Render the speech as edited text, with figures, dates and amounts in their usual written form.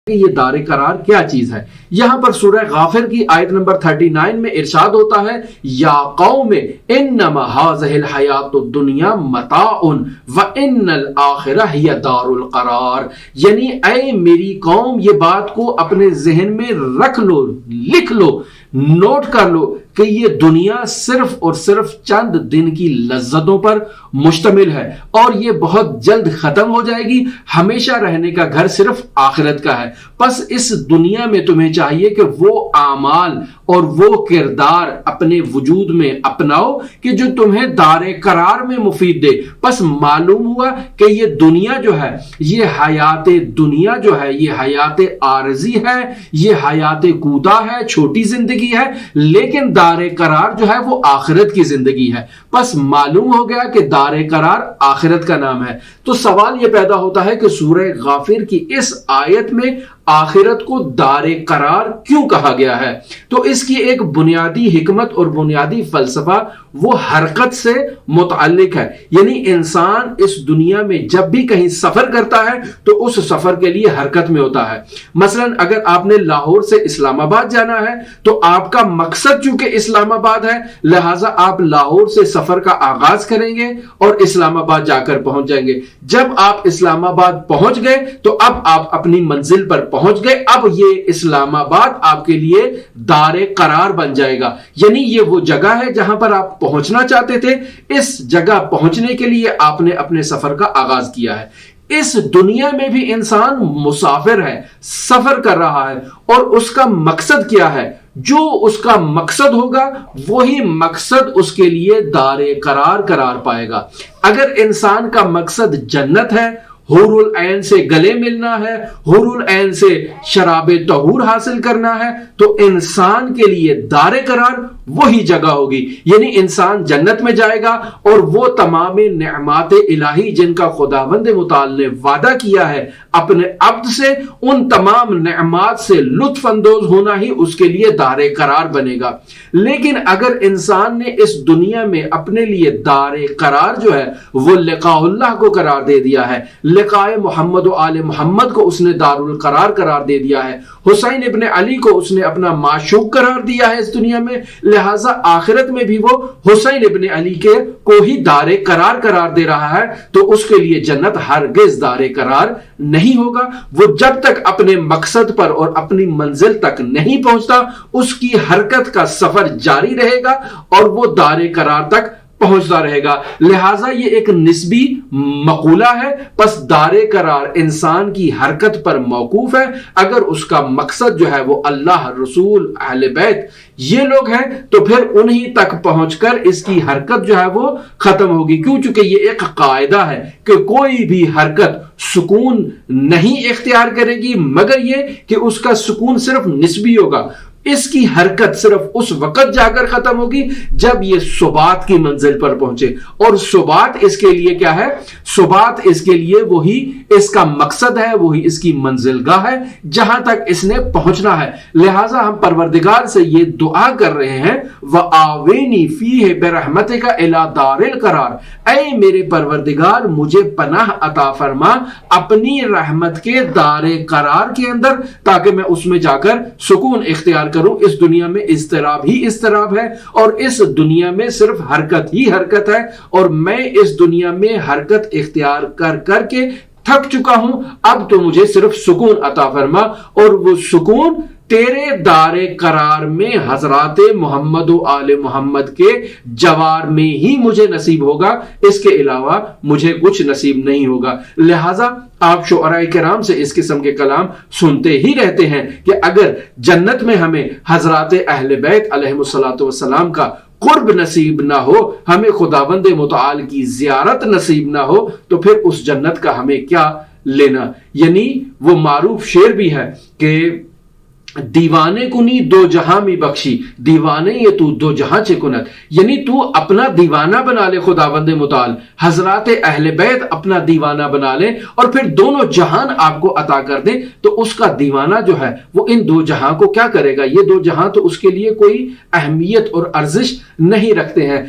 کہ یہ دار قرار کیا چیز ہے۔ یہاں پر سورہ غافر کی آیت نمبر 39 میں ارشاد ہوتا ہے یا قوم انما هذه الحیات الدنیا متاع وان الاخرہ ہی دار القرار، یعنی اے میری قوم یہ بات کو اپنے ذہن میں رکھ لو، لکھ لو، نوٹ کر لو کہ یہ دنیا صرف اور صرف چند دن کی لذتوں پر مشتمل ہے اور یہ بہت جلد ختم ہو جائے گی۔ ہمیشہ رہنے کا گھر صرف آخرت کا ہے۔ پس اس دنیا میں تمہیں چاہیے کہ وہ اعمال اور وہ کردار اپنے وجود میں اپناؤ کہ جو تمہیں دار قرار میں مفید دے۔ پس معلوم ہوا کہ یہ دنیا جو ہے، یہ حیات دنیا جو ہے، یہ حیات عارضی ہے، یہ حیات کوتاہ ہے، چھوٹی زندگی ہے، لیکن دار قرار جو ہے وہ آخرت کی زندگی ہے۔ پس معلوم ہو گیا کہ دار قرار آخرت کا نام ہے۔ تو سوال یہ پیدا ہوتا ہے کہ سورہ غافر کی اس آیت میں آخرت کو دار قرار کیوں کہا گیا ہے؟ تو اس کی ایک بنیادی حکمت اور بنیادی فلسفہ وہ حرکت سے متعلق ہے، یعنی انسان اس دنیا میں جب بھی کہیں سفر کرتا ہے تو اس سفر کے لیے حرکت میں ہوتا ہے۔ مثلا اگر آپ نے لاہور سے اسلام آباد جانا ہے تو آپ کا مقصد چونکہ اسلام آباد ہے، لہٰذا آپ لاہور سے سفر کا آغاز کریں گے اور اسلام آباد جا کر پہنچ جائیں گے۔ جب آپ اسلام آباد پہنچ گئے تو اب آپ اپنی منزل پر پہنچ گئے۔ اب یہ اسلام آباد آپ کے لیے دار قرار بن جائے گا، یعنی یہ وہ جگہ ہے جہاں پر آپ پہنچنا چاہتے تھے۔ اس جگہ پہنچنے کے لیے آپ نے اپنے سفر کا آغاز کیا ہے۔ اس دنیا میں بھی انسان مسافر ہے، سفر کر رہا ہے، اور اس کا مقصد کیا ہے؟ جو اس کا مقصد ہوگا وہی مقصد اس کے لیے دار قرار پائے گا۔ اگر انسان کا مقصد جنت ہے، حور العین سے گلے ملنا ہے، حور العین سے شراب طہور حاصل کرنا ہے، تو انسان کے لیے دار قرار وہی جگہ ہوگی، یعنی انسان جنت میں جائے گا اور وہ تمام نعمات الہی جن کا خداوند متعال نے وعدہ کیا ہے اپنے عبد سے، ان تمام نعمات سے لطف اندوز ہونا ہی اس کے لیے دار قرار بنے گا۔ لیکن اگر انسان نے اس دنیا میں اپنے لیے دار قرار جو ہے وہ لقاء اللہ کو قرار دے دیا ہے، لقاء محمد و آل محمد کو اس نے دار القرار قرار دے دیا ہے، حسین ابن علی کو اس نے اپنا معشوق قرار دیا ہے اس دنیا میں، لہٰذا آخرت میں بھی وہ حسین ابن علی کو ہی دار قرار دے رہا ہے، تو اس کے لیے جنت ہرگز دار قرار نہیں ہوگا۔ وہ جب تک اپنے مقصد پر اور اپنی منزل تک نہیں پہنچتا اس کی حرکت کا سفر جاری رہے گا اور وہ دار قرار تک پہنچتا رہے گا۔ لہٰذا یہ ایک نسبی مقولہ ہے۔ پس دار قرار انسان کی حرکت پر موقوف ہے۔ اگر اس کا مقصد جو ہے وہ اللہ، رسول، اہل بیت یہ لوگ ہیں تو پھر انہی تک پہنچ کر اس کی حرکت جو ہے وہ ختم ہوگی۔ کیوں؟ چونکہ یہ ایک قاعدہ ہے کہ کوئی بھی حرکت سکون نہیں اختیار کرے گی مگر یہ کہ اس کا سکون صرف نسبی ہوگا۔ اس کی حرکت صرف اس وقت جا کر ختم ہوگی جب یہ ثبات کی منزل پر پہنچے، اور ثبات اس کے لیے کیا ہے؟ ثبات اس کے لیے وہی اس کا مقصد ہے، وہی اس کی منزل گاہ ہے جہاں تک اس نے پہنچنا ہے۔ لہٰذا ہم پروردگار سے یہ دعا کر رہے ہیں وَآوِنِي فِيهِ بِرَحْمَتِكَ إِلَى دَارِ الْقَرَار، اے میرے پروردگار مجھے پناہ عطا فرما اپنی رحمت کے دار قرار کے اندر، تاکہ میں اس میں جا کر سکون اختیار کروں۔ اس دنیا میں اضطراب ہی اضطراب ہے اور اس دنیا میں صرف حرکت ہی حرکت ہے، اور میں اس دنیا میں حرکت اختیار کر کے تھک چکا ہوں۔ اب تو مجھے صرف سکون عطا فرما، اور وہ سکون تیرے دار قرار میں حضرات محمد و آل محمد کے جوار میں ہی مجھے نصیب ہوگا، اس کے علاوہ مجھے کچھ نصیب نہیں ہوگا۔ لہٰذا آپ شعراء کرام سے اس قسم کے کلام سنتے ہی رہتے ہیں کہ اگر جنت میں ہمیں حضرات اہل بیت علیہم الصلوۃ والسلام کا قرب نصیب نہ ہو، ہمیں خداوند متعال کی زیارت نصیب نہ ہو، تو پھر اس جنت کا ہمیں کیا لینا؟ یعنی وہ معروف شعر بھی ہے کہ دیوانے کنی دو جہاں میں بخشی، دیوانے یہ تو دو جہاں چے کنت، یعنی تو اپنا دیوانہ بنا لے خداوند متعال، حضرات اہل بیت اپنا دیوانہ بنا لے اور پھر دونوں جہان آپ کو عطا کر دیں، تو اس کا دیوانہ جو ہے وہ ان دو جہاں کو کیا کرے گا؟ یہ دو جہاں تو اس کے لیے کوئی اہمیت اور ارزش نہیں رکھتے ہیں۔